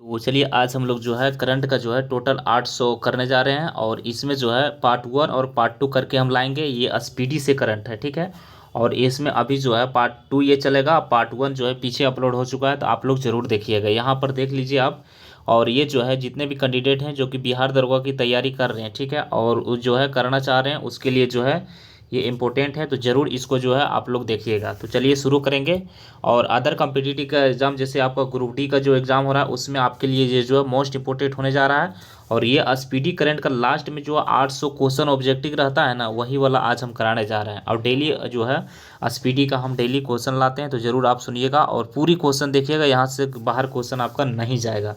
तो चलिए आज हम लोग जो है करंट का जो है टोटल 800 करने जा रहे हैं और इसमें जो है पार्ट 1 और पार्ट 2 करके हम लाएंगे। ये स्पीडी से करंट है, ठीक है। और इसमें अभी जो है पार्ट 2 ये चलेगा, पार्ट 1 जो है पीछे अपलोड हो चुका है, तो आप लोग जरूर देखिएगा। यहाँ पर देख लीजिए आप। और ये जो है जितने भी कैंडिडेट हैं जो कि बिहार दरोगा की तैयारी कर रहे हैं, ठीक है, और जो है करना चाह रहे हैं, उसके लिए जो है ये इम्पोर्टेंट है, तो ज़रूर इसको जो है आप लोग देखिएगा। तो चलिए शुरू करेंगे। और अदर कॉम्पिटिटिव का एग्ज़ाम जैसे आपका ग्रुप डी का जो एग्ज़ाम हो रहा है उसमें आपके लिए ये जो है मोस्ट इंपॉर्टेंट होने जा रहा है। और ये स्पीडी करंट का लास्ट में जो 800 क्वेश्चन ऑब्जेक्टिव रहता है ना, वही वाला आज हम कराने जा रहे हैं। और डेली जो है स्पीडी का हम डेली क्वेश्चन लाते हैं, तो ज़रूर आप सुनिएगा और पूरी क्वेश्चन देखिएगा, यहाँ से बाहर क्वेश्चन आपका नहीं जाएगा।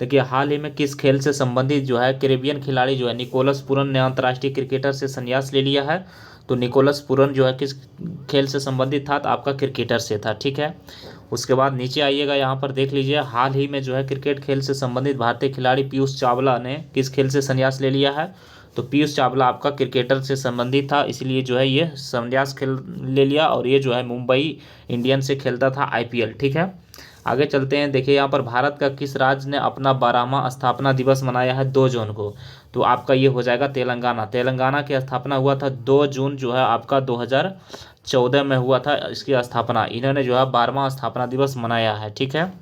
देखिए हाल ही में किस खेल से संबंधित जो है कैरेबियन खिलाड़ी जो है निकोलस पूरन ने अंतर्राष्ट्रीय क्रिकेटर से संन्यास ले लिया है। तो निकोलस पूरन जो है किस खेल से संबंधित था, तो आपका क्रिकेटर से था, ठीक है। उसके बाद नीचे आइएगा, यहाँ पर देख लीजिए हाल ही में जो है क्रिकेट खेल से संबंधित भारतीय खिलाड़ी पीयूष चावला ने किस खेल से संन्यास ले लिया है। तो पीयूष चावला आपका क्रिकेटर से संबंधित था, इसलिए जो है ये संन्यास खेल ले लिया। और ये जो है मुंबई इंडियंस से खेलता था आईपीएल, ठीक है। आगे चलते हैं। देखिए यहाँ पर भारत का किस राज्य ने अपना 12वां स्थापना दिवस मनाया है 2 जून को। तो आपका ये हो जाएगा तेलंगाना। तेलंगाना की स्थापना हुआ था 2 जून जो है आपका 2014 में हुआ था इसकी स्थापना। इन्होंने जो है 12वां स्थापना दिवस मनाया है, ठीक है।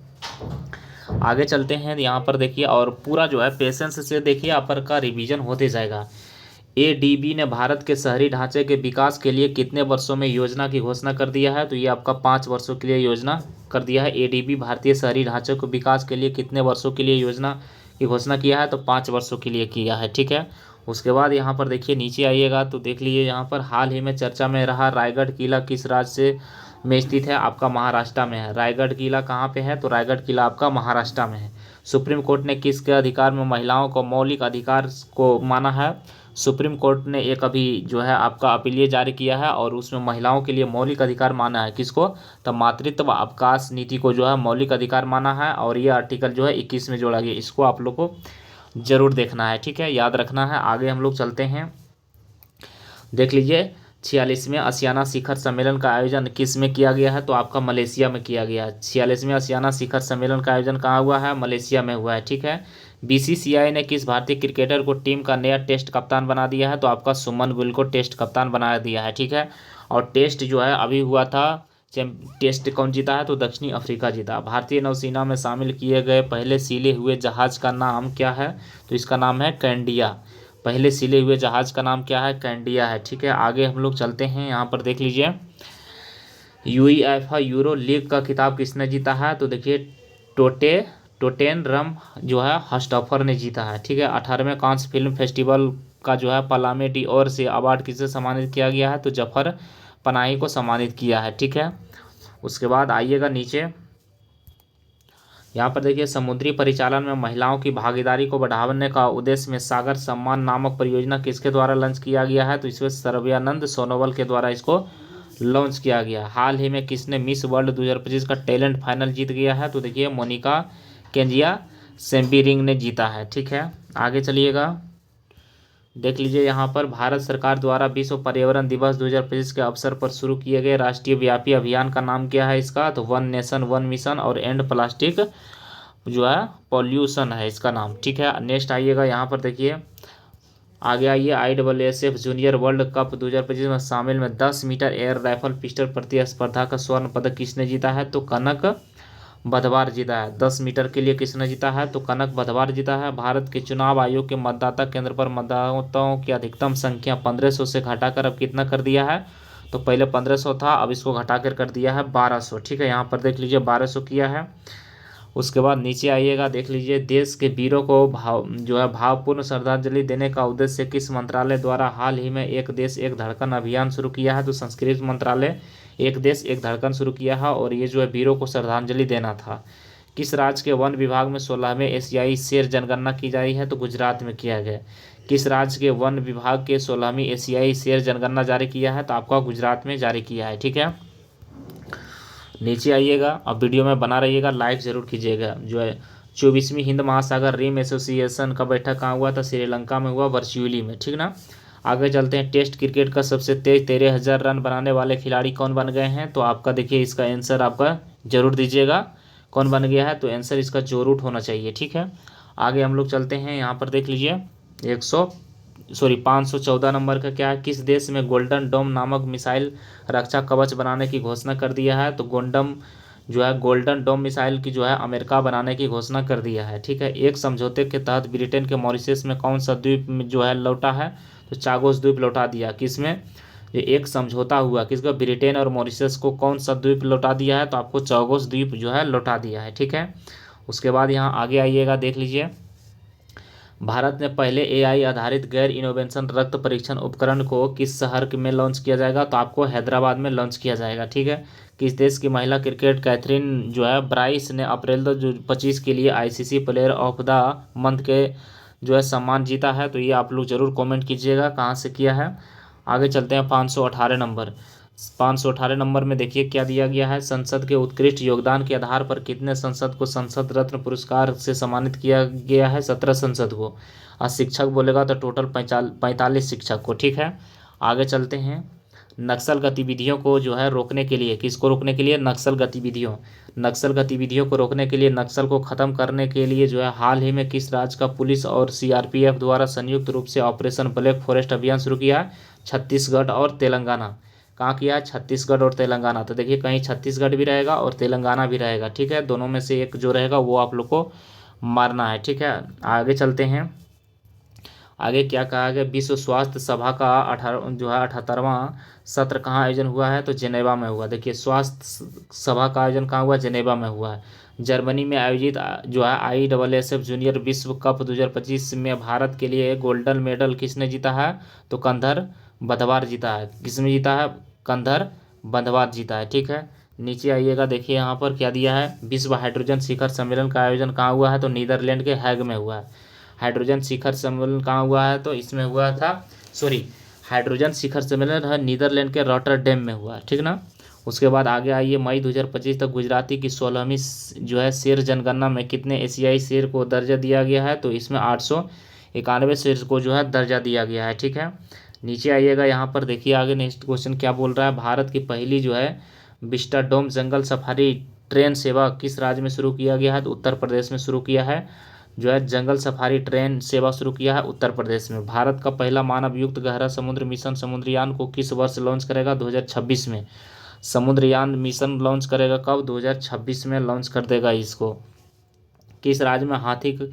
आगे चलते हैं। यहाँ पर देखिए और पूरा जो है पेशेंस से देखिए, आप का रिवीजन होते जाएगा। एडीबी ने भारत के शहरी ढांचे के विकास के लिए कितने वर्षों में योजना की घोषणा कर दिया है। तो ये आपका 5 वर्षों के लिए योजना कर दिया है। एडीबी भारतीय शहरी ढांचे के विकास के लिए कितने वर्षों के लिए योजना की घोषणा किया है, तो 5 वर्षों के लिए किया है, ठीक है। उसके बाद यहाँ पर देखिए नीचे आइएगा तो देख लीजिए यहाँ पर हाल ही में चर्चा में रहा रायगढ़ किला किस राज्य से में स्थित है, आपका महाराष्ट्र में है। रायगढ़ किला कहाँ पे है, तो रायगढ़ किला आपका महाराष्ट्र में है। सुप्रीम कोर्ट ने किसके अधिकार में महिलाओं को मौलिक अधिकार को माना है। सुप्रीम कोर्ट ने एक अभी जो है आपका अपीलीय जारी किया है और उसमें महिलाओं के लिए मौलिक अधिकार माना है किसको, तो मातृत्व अवकाश नीति को जो है मौलिक अधिकार माना है। और ये आर्टिकल जो है 21 में जोड़ा गया, इसको आप लोग को जरूर देखना है, ठीक है, याद रखना है। आगे हम लोग चलते हैं। देख लीजिए 46वें आसियाना शिखर सम्मेलन का आयोजन किस में किया गया है, तो आपका मलेशिया में किया गया है। 46वें आसियाना शिखर सम्मेलन का आयोजन कहाँ हुआ है, मलेशिया में हुआ है, ठीक है। बीसीसीआई ने किस भारतीय क्रिकेटर को टीम का नया टेस्ट कप्तान बना दिया है, तो आपका सुमन गिल को टेस्ट कप्तान बना दिया है, ठीक है। और टेस्ट जो है अभी हुआ था, टेस्ट कौन जीता है, तो दक्षिणी अफ्रीका जीता। भारतीय नौसेना में शामिल किए गए पहले सिले हुए जहाज का नाम क्या है, तो इसका नाम है कैंडिया। पहले सिले हुए जहाज का नाम क्या है, कैंडिया है, ठीक है। आगे हम लोग चलते हैं। यहाँ पर देख लीजिए यूईएफए यूरो लीग का खिताब किसने जीता है, तो देखिए टोटेनरम जो है हस्टफर ने जीता है, ठीक है। 18वें कांस फिल्म फेस्टिवल का जो है पालामे डी और से अवार्ड किसे सम्मानित किया गया है, तो जफर पनाही को सम्मानित किया है, ठीक है। उसके बाद आइएगा नीचे, यहाँ पर देखिए समुद्री परिचालन में महिलाओं की भागीदारी को बढ़ाने का उद्देश्य में सागर सम्मान नामक परियोजना किसके द्वारा लॉन्च किया गया है, तो इसमें सर्वयानंद सोनोवाल के द्वारा इसको लॉन्च किया गया। हाल ही में किसने मिस वर्ल्ड 2025 का टैलेंट फाइनल जीत गया है, तो देखिए मोनिका केंजिया सेम्बीरिंग ने जीता है, ठीक है। आगे चलिएगा, देख लीजिए यहाँ पर भारत सरकार द्वारा विश्व पर्यावरण दिवस 2025 के अवसर पर शुरू किए गए राष्ट्रीय व्यापी अभियान का नाम क्या है इसका, तो वन नेशन वन मिशन और एंड प्लास्टिक जो है पॉल्यूशन है इसका नाम, ठीक है। नेक्स्ट आइएगा, यहाँ पर देखिए आगे आइए। ISSF जूनियर वर्ल्ड कप 2025 में शामिल में 10 मीटर एयर राइफल पिस्टल प्रतिस्पर्धा का स्वर्ण पदक किसने जीता है, तो कनक बधवार जीता है। 10 मीटर के लिए किसने जीता है, तो कनक बधवार जीता है। भारत के चुनाव आयोग के मतदाता केंद्र पर मतदाताओं की अधिकतम संख्या 1500 से घटाकर अब कितना कर दिया है, तो पहले 1500 था, अब इसको घटाकर कर दिया है 1200, ठीक है। यहाँ पर देख लीजिए 1200 किया है। उसके बाद नीचे आइएगा, देख लीजिए देश के वीरों को भावपूर्ण श्रद्धांजलि देने का उद्देश्य किस मंत्रालय द्वारा हाल ही में एक देश एक धड़कन अभियान शुरू किया है, तो संस्कृति मंत्रालय एक देश एक धड़कन शुरू किया है। और ये जो है वीरों को श्रद्धांजलि देना था। किस राज्य के वन विभाग में 16वें एशियाई शेर जनगणना की जा रही है, तो गुजरात में किया गया। किस राज्य के वन विभाग के 16वीं एशियाई शेर जनगणना जारी किया है, तो आपका गुजरात में जारी किया है, ठीक है। नीचे आइएगा, अब वीडियो में बना रहिएगा, लाइक ज़रूर कीजिएगा। जो है 24वीं हिंद महासागर रिम एसोसिएशन का बैठक कहाँ हुआ था, श्रीलंका में हुआ, वर्चुअली में, ठीक ना। आगे चलते हैं। टेस्ट क्रिकेट का सबसे तेज 13,000 रन बनाने वाले खिलाड़ी कौन बन गए हैं, तो आपका देखिए इसका आंसर आपका जरूर दीजिएगा। कौन बन गया है, तो आंसर इसका जो रूट होना चाहिए। ठीक है, आगे हम लोग चलते हैं। यहाँ पर देख लीजिए 514 नंबर का क्या है, किस देश में गोल्डन डोम नामक मिसाइल रक्षा कवच बनाने की घोषणा कर दिया है, तो गोल्डन डोम मिसाइल की अमेरिका बनाने की घोषणा कर दिया है। ठीक है, एक समझौते के तहत ब्रिटेन के मॉरिशस में कौन सा द्वीप में लौटा है, तो चागोस द्वीप लौटा दिया। किसमें ये एक समझौता हुआ, किसका, ब्रिटेन और मॉरिशस को कौन सा द्वीप लौटा दिया है, तो आपको चागोस द्वीप लौटा दिया है। ठीक है, उसके बाद यहाँ आगे आइएगा, देख लीजिए भारत में पहले एआई आधारित गैर इनोवेशन रक्त परीक्षण उपकरण को किस शहर में लॉन्च किया जाएगा, तो आपको हैदराबाद में लॉन्च किया जाएगा। ठीक है, किस देश की महिला क्रिकेट कैथरीन ब्राइस ने अप्रैल 2025 के लिए ICC player of the month के सम्मान जीता है, तो ये आप लोग जरूर कमेंट कीजिएगा कहाँ से किया है। आगे चलते हैं 518 नंबर में देखिए क्या दिया गया है, संसद के उत्कृष्ट योगदान के आधार पर कितने संसद को संसद रत्न पुरस्कार से सम्मानित किया गया है, 17 संसद को। और शिक्षक बोलेगा तो टोटल 45 शिक्षक को। ठीक है, आगे चलते हैं। नक्सल गतिविधियों को रोकने के लिए, किसको रोकने के लिए, नक्सल गतिविधियों को रोकने के लिए, नक्सल को ख़त्म करने के लिए हाल ही में किस राज्य का पुलिस और सीआरपीएफ द्वारा संयुक्त रूप से ऑपरेशन ब्लैक फॉरेस्ट अभियान शुरू किया है, छत्तीसगढ़ और तेलंगाना। कहाँ किया है, छत्तीसगढ़ और तेलंगाना। तो देखिए कहीं छत्तीसगढ़ भी रहेगा और तेलंगाना भी रहेगा। ठीक है, दोनों में से एक जो रहेगा वो आप लोग को मारना है। ठीक है, आगे चलते हैं। आगे क्या कहा गया, विश्व स्वास्थ्य सभा का 78वां सत्र कहाँ आयोजन हुआ है, तो जेनेवा में हुआ। देखिए स्वास्थ्य सभा का आयोजन कहाँ हुआ, जेनेवा में हुआ है। जर्मनी में आयोजित ISSF जूनियर विश्व कप 2025 में भारत के लिए गोल्डन मेडल किसने जीता है, तो कंधर बंधवार जीता है। किसने जीता है, कंधर बंधवार जीता है। ठीक है, नीचे आइएगा, देखिए यहाँ पर क्या दिया है, विश्व हाइड्रोजन शिखर सम्मेलन का आयोजन कहाँ हुआ है, तो नीदरलैंड के हैग में हुआ है। हाइड्रोजन शिखर सम्मेलन कहाँ हुआ है, तो इसमें हुआ था, हाइड्रोजन शिखर सम्मेलन है नीदरलैंड के रॉटरडैम में हुआ। ठीक ना, उसके बाद आगे आइए, मई 2025 तक गुजराती की 16वीं शेर जनगणना में कितने एशियाई शेर को दर्जा दिया गया है, तो इसमें 891 शेर को दर्जा दिया गया है। ठीक है, नीचे आइएगा, यहाँ पर देखिए आगे नेक्स्ट क्वेश्चन क्या बोल रहा है, भारत की पहली विस्टाडोम जंगल सफारी ट्रेन सेवा किस राज्य में शुरू किया गया है, तो उत्तर प्रदेश में शुरू किया है। जंगल सफारी ट्रेन सेवा शुरू किया है उत्तर प्रदेश में। भारत का पहला मानव युक्त गहरा समुद्र मिशन समुद्रयान को किस वर्ष लॉन्च करेगा, 2026 में। समुद्रयान मिशन लॉन्च करेगा कब, 2026 में लॉन्च कर देगा इसको। किस राज्य में हाथी को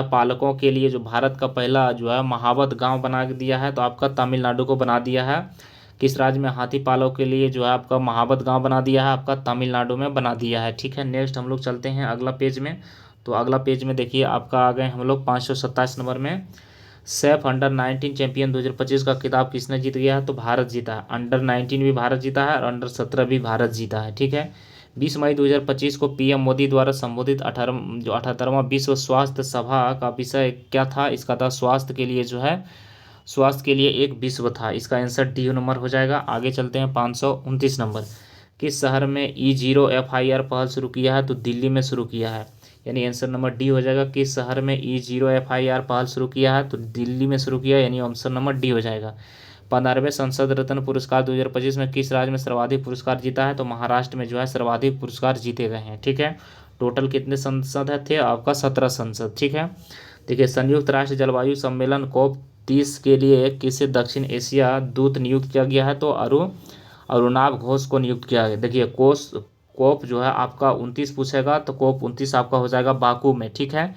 पालकों के लिए भारत का पहला महावत गांव बना दिया है, तो आपका तमिलनाडु को बना दिया है। किस राज्य में हाथी पालकों के लिए आपका महावत गांव बना दिया है, आपका तमिलनाडु में बना दिया है। ठीक है, नेक्स्ट हम लोग चलते हैं अगला पेज में। तो अगला पेज में देखिए आपका आ गए हम लोग 527 नंबर में, सैफ अंडर-19 चैंपियन 2025 का खिताब किसने जीत गया है, तो भारत जीता है। अंडर-19 भी भारत जीता है और अंडर-17 भी भारत जीता है। ठीक है, 20 मई 2025 को पीएम मोदी द्वारा संबोधित 78वां विश्व स्वास्थ्य सभा का विषय क्या था, इसका था स्वास्थ्य के लिए स्वास्थ्य के लिए एक विश्व था। इसका आंसर डी नंबर हो जाएगा। आगे चलते हैं 529 नंबर, किस शहर में E0 FIR पहल शुरू किया है, तो दिल्ली में शुरू किया है, यानी आंसर नंबर डी हो जाएगा। किस शहर में E0 FIR पहल शुरू किया है, तो दिल्ली में शुरू किया, यानी आंसर नंबर डी हो जाएगा। 15वें संसद रत्न पुरस्कार 2025 में किस राज्य में सर्वाधिक पुरस्कार जीता है, तो महाराष्ट्र में सर्वाधिक पुरस्कार जीते गए हैं। ठीक है, टोटल कितने संसद थे, आपका 17 संसद। ठीक है, देखिए संयुक्त राष्ट्र जलवायु सम्मेलन COP30 के लिए किसे दक्षिण एशिया दूत नियुक्त किया गया है, तो अरुणाभ घोष को नियुक्त किया गया। देखिए कोप आपका 29 पूछेगा, तो कोप 29 आपका हो जाएगा बाकू में। ठीक है,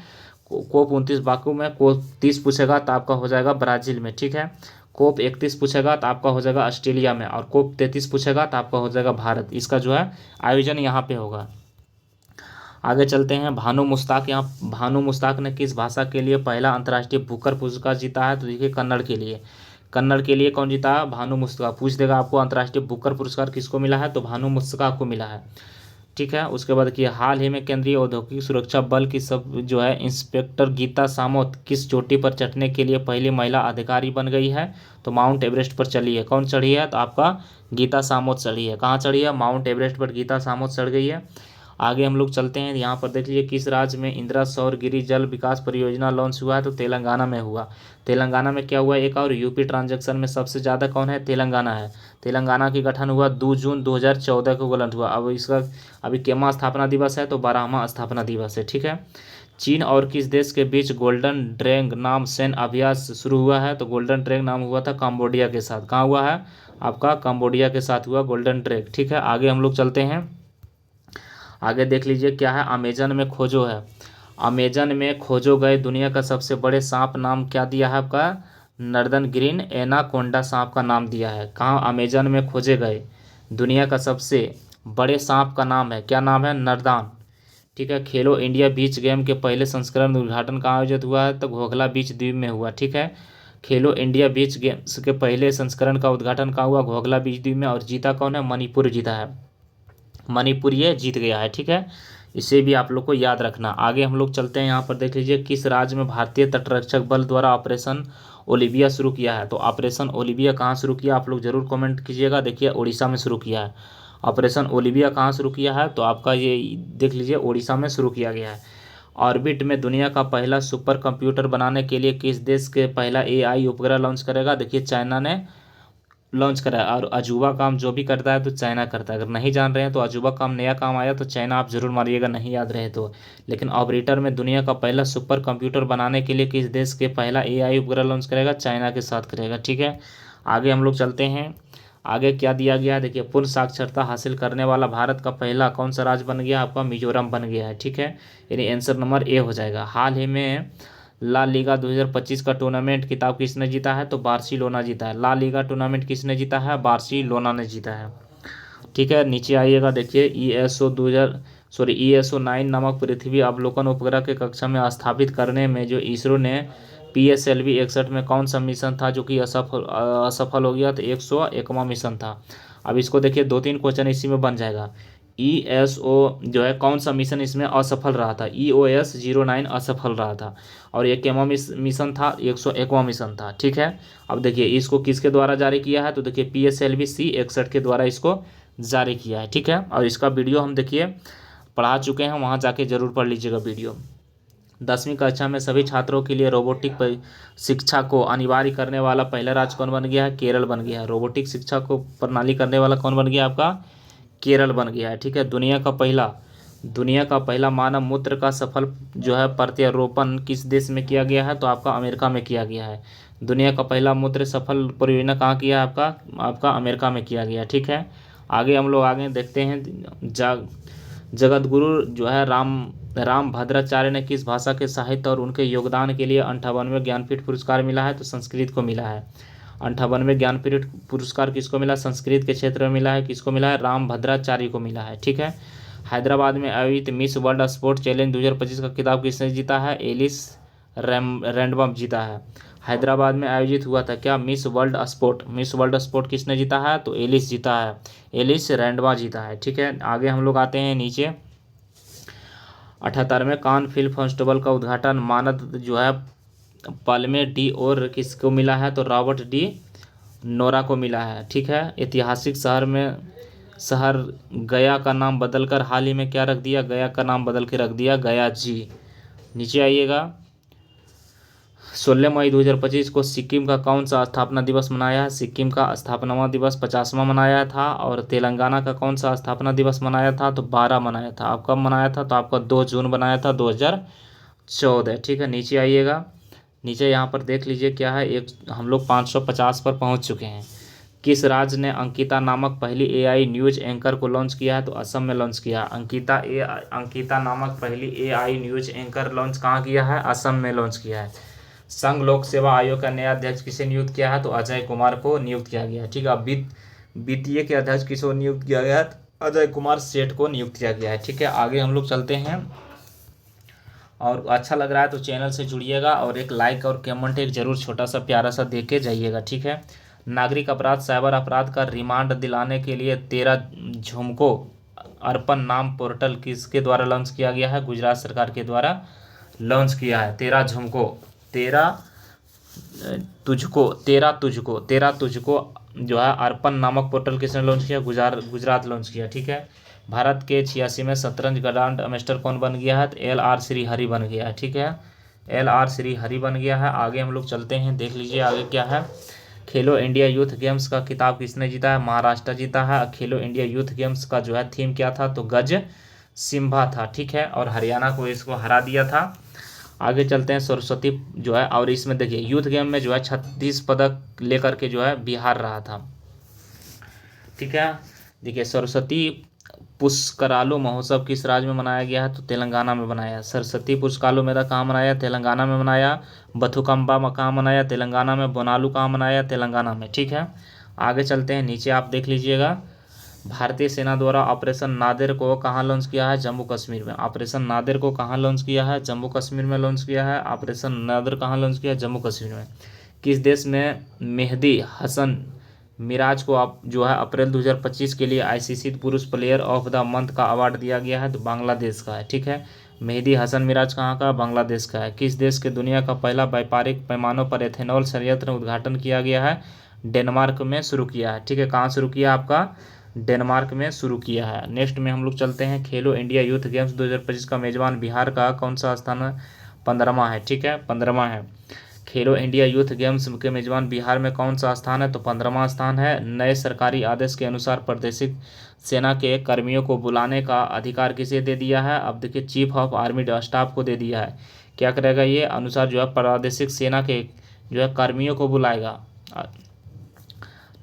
कोप 29 बाकू में, कोप 30 पूछेगा तो आपका हो जाएगा ब्राज़ील में। ठीक है, कोप 31 पूछेगा तो आपका हो जाएगा ऑस्ट्रेलिया में, और कोप 33 पूछेगा तो आपका हो जाएगा भारत। इसका आयोजन यहाँ पे होगा। आगे चलते हैं, भानु मुश्ताक ने किस भाषा के लिए पहला अंतर्राष्ट्रीय बुकर पुरस्कार जीता है, तो देखिए कन्नड़ के लिए कौन जीता है, भानु मुश्ताक। पूछ देगा आपको अंतर्राष्ट्रीय बुकर पुरस्कार किसको मिला है, तो भानु मुश्ताक को मिला है। ठीक है, उसके बाद कि हाल ही में केंद्रीय औद्योगिक सुरक्षा बल की इंस्पेक्टर गीता सामोत किस चोटी पर चढ़ने के लिए पहली महिला अधिकारी बन गई है, तो माउंट एवरेस्ट पर चढ़ी है। कौन चढ़ी है, तो आपका गीता सामोत चढ़ी है। कहाँ चढ़ी है, माउंट एवरेस्ट पर गीता सामोत चढ़ गई है। आगे हम लोग चलते हैं, यहाँ पर देख लीजिए किस राज्य में इंदिरा सौर गिरी जल विकास परियोजना लॉन्च हुआ है, तो तेलंगाना में हुआ। तेलंगाना में क्या हुआ एक और, यूपी ट्रांजैक्शन में सबसे ज़्यादा कौन है, तेलंगाना है। तेलंगाना की गठन हुआ 2 जून 2014 को गठन हुआ। अब इसका अभी केमा स्थापना दिवस है, तो 12वां स्थापना दिवस है, ठीक है। चीन और किस देश के बीच गोल्डन ड्रैगन नाम सैन्य अभ्यास शुरू हुआ है, तो गोल्डन ड्रैगन नाम हुआ था कंबोडिया के साथ। कहाँ हुआ है आपका, कंबोडिया के साथ हुआ गोल्डन ड्रैगन, ठीक है। आगे हम लोग चलते हैं, आगे देख लीजिए क्या है, अमेजन में खोजो है। अमेजन में खोजो गए दुनिया का सबसे बड़े सांप नाम क्या दिया है आपका, नर्दन ग्रीन एनाकोंडा सांप का नाम दिया है। कहाँ, अमेजन में खोजे गए दुनिया का सबसे बड़े सांप का नाम है, क्या नाम है, नर्दान, ठीक है। खेलो इंडिया बीच गेम के पहले संस्करण उद्घाटन कहाँ आयोजित हुआ है, तो घोघला बीच द्वीप में हुआ, ठीक है। खेलो इंडिया बीच गेम्स के पहले संस्करण का उद्घाटन कहाँ हुआ, घोघला बीच द्वीप में। और जीता कौन है, मणिपुर जीता है, मणिपुर ये जीत गया है, ठीक है। इसे भी आप लोग को याद रखना। आगे हम लोग चलते हैं, यहाँ पर देख लीजिए किस राज्य में भारतीय तटरक्षक बल द्वारा ऑपरेशन ओलिविया शुरू किया है, तो ऑपरेशन ओलिविया कहाँ शुरू किया, आप लोग जरूर कमेंट कीजिएगा। देखिए उड़ीसा में शुरू किया है। ऑपरेशन ओलिविया कहाँ शुरू किया है, तो आपका ये देख लीजिए उड़ीसा में शुरू किया गया है। ऑर्बिट में दुनिया का पहला सुपर कंप्यूटर बनाने के लिए किस देश के पहला एआई उपग्रह लॉन्च करेगा, देखिए चाइना ने लॉन्च करा है। और अजूबा काम जो भी करता है तो चाइना करता है। अगर नहीं जान रहे हैं तो अजूबा काम नया काम आया तो चाइना आप जरूर मारिएगा, नहीं याद रहे तो। लेकिन ऑर्बिटर में दुनिया का पहला सुपर कंप्यूटर बनाने के लिए किस देश के पहला एआई उपग्रह लॉन्च करेगा, चाइना के साथ करेगा, ठीक है। आगे हम लोग चलते हैं, आगे क्या दिया गया है, देखिए पूर्ण साक्षरता हासिल करने वाला भारत का पहला कौन सा राज्य बन गया, आपका मिजोरम बन गया है, ठीक है। यानी आंसर नंबर ए हो जाएगा। हाल ही में ला लीगा 2025 का टूर्नामेंट किताब किसने जीता है, तो बार्सिलोना जीता है। ला लीगा टूर्नामेंट किसने जीता है, बार्सिलोना ने जीता है, ठीक है। नीचे आइएगा, देखिए ESO 9 नामक पृथ्वी अवलोकन उपग्रह के कक्षा में स्थापित करने में जो इसरो ने PSLV 61 में कौन सा मिशन था जो कि असफल हो गया, तो 101वां मिशन था। अब इसको देखिए 2-3 क्वेश्चन इसी में बन जाएगा। ESO जो है कौन सा मिशन इसमें असफल रहा था, EOS-09 असफल रहा था। और ये केमा मिशन था, 101वां मिशन था, ठीक है। अब देखिए इसको किसके द्वारा जारी किया है, तो देखिए PSLV C61 के द्वारा इसको जारी किया है, ठीक है। और इसका वीडियो हम देखिए पढ़ा चुके हैं, वहाँ जाके जरूर पढ़ लीजिएगा वीडियो। 10वीं कक्षा में सभी छात्रों के लिए रोबोटिक शिक्षा को अनिवार्य करने वाला पहला राज्य कौन बन गया है, केरल बन गया है। रोबोटिक शिक्षा को प्रणाली करने वाला कौन बन गया आपका, केरल बन गया है, ठीक है। दुनिया का पहला मानव मूत्र का सफल जो है प्रत्यारोपण किस देश में किया गया है, तो आपका अमेरिका में किया गया है। दुनिया का पहला मूत्र सफल परियोजना कहाँ किया है, आपका अमेरिका में किया गया, ठीक है। आगे हम लोग आगे देखते हैं, जगत गुरु जो है राम भद्राचार्य ने किस भाषा के साहित्य और उनके योगदान के लिए 58वें ज्ञानपीठ पुरस्कार मिला है, तो संस्कृत को मिला है। 58वें ज्ञानपीठ पुरस्कार किसको मिला, संस्कृत के क्षेत्र में मिला है, किसको मिला है, राम भद्राचार्य को मिला है, ठीक है। हैदराबाद में आयोजित मिस वर्ल्ड स्पोर्ट चैलेंज 2025 का खिताब किसने जीता है, एलिस रैंडबम जीता है। हैदराबाद में आयोजित हुआ था क्या, मिस वर्ल्ड स्पोर्ट किसने जीता है, तो एलिस जीता है, एलिस रैंडवा जीता है, ठीक है। आगे हम लोग आते हैं नीचे, 78वें कान फिल्म फेस्टिवल का उद्घाटन मानद जो है पाल्मे डी और किसको मिला है, तो रॉबर्ट डी नोरा को मिला है, ठीक है। ऐतिहासिक शहर गया का नाम बदलकर हाल ही में क्या रख दिया, गया का नाम बदल के रख दिया गया जी। नीचे आइएगा, 16 मई 2025 को सिक्किम का कौन सा स्थापना दिवस मनाया है, सिक्किम का स्थापना दिवस 50वां मनाया था। और तेलंगाना का कौन सा स्थापना दिवस मनाया था, तो 12 मनाया था। आप कब मनाया था, तो आपका 2 जून बनाया था 2014, ठीक है। नीचे आइएगा, नीचे यहाँ पर देख लीजिए क्या है, हम लोग 550 पर पहुँच चुके हैं। किस राज्य ने अंकिता नामक पहली एआई न्यूज एंकर को लॉन्च किया है, तो असम में लॉन्च किया। अंकिता नामक पहली एआई न्यूज एंकर लॉन्च कहाँ किया है, असम में लॉन्च किया है। संघ लोक सेवा आयोग का नया अध्यक्ष किसे नियुक्त किया है, तो अजय कुमार को नियुक्त किया गया है, ठीक है। अब बीटीए के अध्यक्ष किसको नियुक्त किया गया है, अजय कुमार सेठ को नियुक्त किया गया है, ठीक है। आगे हम लोग चलते हैं, और अच्छा लग रहा है तो चैनल से जुड़िएगा और एक लाइक और कमेंट एक जरूर छोटा सा प्यारा सा दे के जाइएगा, ठीक है। नागरिक अपराध साइबर अपराध का रिमांड दिलाने के लिए 13 झुमको अर्पण नाम पोर्टल किसके द्वारा लॉन्च किया गया है, गुजरात सरकार के द्वारा लॉन्च किया है। 13 तुझको जो है अर्पण नामक पोर्टल किसने लॉन्च किया, गुजरात लॉन्च किया, ठीक है। भारत के 86वें शतरंज ग्रांड मास्टर कौन बन गया है? तो LR श्रीहरि बन गया है, ठीक है, LR श्रीहरि बन गया है। आगे हम लोग चलते हैं, देख लीजिए आगे क्या है। खेलो इंडिया यूथ गेम्स का खिताब किसने जीता है? महाराष्ट्र जीता है। खेलो इंडिया यूथ गेम्स का जो है थीम क्या था? तो गज सिम्बा था, ठीक है, और हरियाणा को इसको हरा दिया था। आगे चलते हैं, सरस्वती जो है, और इसमें देखिए यूथ गेम में जो है 36 पदक लेकर के जो है बिहार रहा था, ठीक है। देखिए सरस्वती पुष्करालू महोत्सव किस राज्य में मनाया गया है? तो तेलंगाना में बनाया। सरस्वती पुष्करालू मेला कहाँ मनाया? तेलंगाना में मनाया। बथुकम्बा में कहाँ मनाया? तेलंगाना में। बोनालू कहाँ मनाया? तेलंगाना में, ठीक है। आगे चलते हैं, नीचे आप देख लीजिएगा, भारतीय सेना द्वारा ऑपरेशन नादिर को कहाँ लॉन्च किया है? जम्मू कश्मीर में। ऑपरेशन नादिर को कहाँ लॉन्च किया है? जम्मू कश्मीर में लॉन्च किया है। ऑपरेशन नादिर कहाँ लॉन्च किया है? जम्मू कश्मीर में। किस देश में मेहदी हसन मिराज को आप जो है अप्रैल 2025 के लिए ICC पुरुष प्लेयर ऑफ द मंथ का अवार्ड दिया गया है? तो बांग्लादेश का है, ठीक है। मेहदी हसन मिराज कहाँ का? बांग्लादेश का है। किस देश के दुनिया का पहला व्यापारिक पैमानों पर एथेनॉल संयंत्र उद्घाटन किया गया है? डेनमार्क में शुरू किया है, ठीक है। कहाँ शुरू किया? आपका डेनमार्क में शुरू किया है। नेक्स्ट में हम लोग चलते हैं, खेलो इंडिया यूथ गेम्स 2025 का मेजबान बिहार का कौन सा स्थान है? 15वां है, ठीक है, 15वां है। खेलो इंडिया यूथ गेम्स के मेजबान बिहार में कौन सा स्थान है? तो 15वां स्थान है। नए सरकारी आदेश के अनुसार प्रादेशिक सेना के कर्मियों को बुलाने का अधिकार किसे दे दिया है? अब देखिए चीफ ऑफ आर्मी स्टाफ को दे दिया है। क्या करेगा ये? अनुसार जो है प्रादेशिक सेना के जो है कर्मियों को बुलाएगा।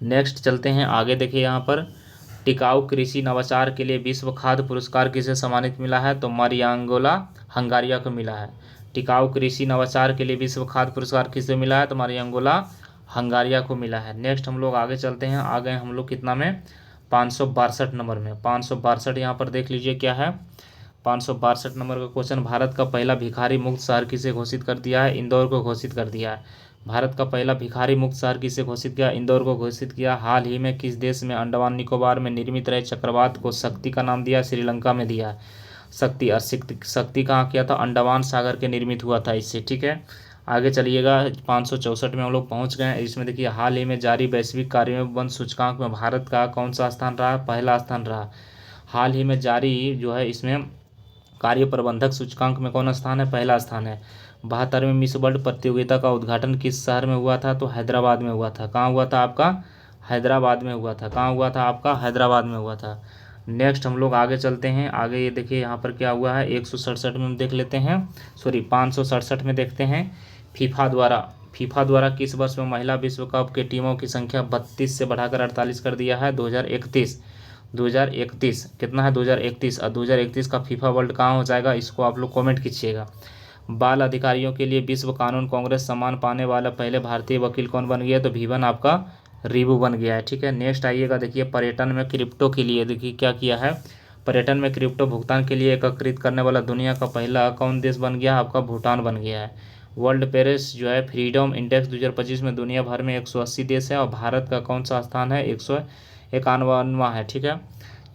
नेक्स्ट चलते हैं आगे, देखिए यहाँ पर टिकाऊ कृषि नवाचार के लिए विश्व खाद्य पुरस्कार किसे सम्मानित मिला है? तो मारियांगोला हंगारिया को मिला है। टिकाऊ कृषि नवाचार के लिए विश्व खाद्य पुरस्कार किसे मिला है? तो मारियांगोला हंगारिया को मिला है। नेक्स्ट हम लोग आगे चलते हैं, आगे हम लोग कितना में? 562 नंबर में। 562 यहाँ पर देख लीजिए क्या है। 562 नंबर का क्वेश्चन, भारत का पहला भिखारी मुक्त शहर किसे घोषित कर दिया है? इंदौर को घोषित कर दिया है। भारत का पहला भिखारी मुक्त शहर किसे घोषित किया? इंदौर को घोषित किया। हाल ही में किस देश में अंडमान निकोबार में निर्मित रहे चक्रवात को शक्ति का नाम दिया? श्रीलंका में दिया शक्ति। और शक्ति कहाँ किया था? अंडमान सागर के निर्मित हुआ था इससे, ठीक है। आगे चलिएगा, 564 में हम लोग पहुँच गए। इसमें देखिए हाल ही में जारी वैश्विक कार्योन्मुख सूचकांक में भारत का कौन सा स्थान रहा? पहला स्थान रहा। हाल ही में जारी जो है इसमें कार्य प्रबंधक सूचकांक में कौन स्थान है? पहला स्थान है। 72वें मिस वर्ल्ड प्रतियोगिता का उद्घाटन किस शहर में हुआ था? तो हैदराबाद में हुआ था। कहाँ हुआ था आपका? हैदराबाद में हुआ था। कहाँ हुआ था आपका? हैदराबाद में हुआ था। नेक्स्ट हम लोग आगे चलते हैं, आगे ये देखिए यहाँ पर क्या हुआ है, 167 में हम देख लेते हैं, सॉरी 567 में देखते हैं। फीफा द्वारा किस वर्ष में महिला विश्व कप के टीमों की संख्या 32 से बढ़ाकर 48 कर दिया है? 2031 कितना है? 2031। और 2031 का फीफा वर्ल्ड कहाँ हो जाएगा? इसको आप लोग कमेंट कीजिएगा। बाल अधिकारियों के लिए विश्व कानून कांग्रेस सम्मान पाने वाला पहले भारतीय वकील कौन बन गया? तो भीवन आपका रिबू बन गया है, ठीक है। नेक्स्ट आइएगा, देखिए पर्यटन में क्रिप्टो के लिए देखिए क्या किया है। पर्यटन में क्रिप्टो भुगतान के लिए एकत्रित करने वाला दुनिया का पहला कौन देश बन गया? आपका भूटान बन गया है। वर्ल्ड पेरिस जो है फ्रीडम इंडेक्स 2025 में दुनिया भर में 180 देश है और भारत का कौन सा स्थान है? 151वां है, ठीक है।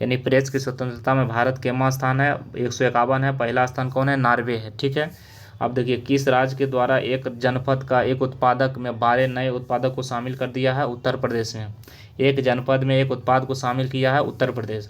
यानी प्रेस की स्वतंत्रता में भारत के मां स्थान है? 151 है। पहला स्थान कौन है? नॉर्वे है, ठीक है। अब देखिए किस राज्य के द्वारा एक जनपद का एक उत्पादक में 12 नए उत्पादक को शामिल कर दिया है? उत्तर प्रदेश में। एक जनपद में एक उत्पाद को शामिल किया है उत्तर प्रदेश।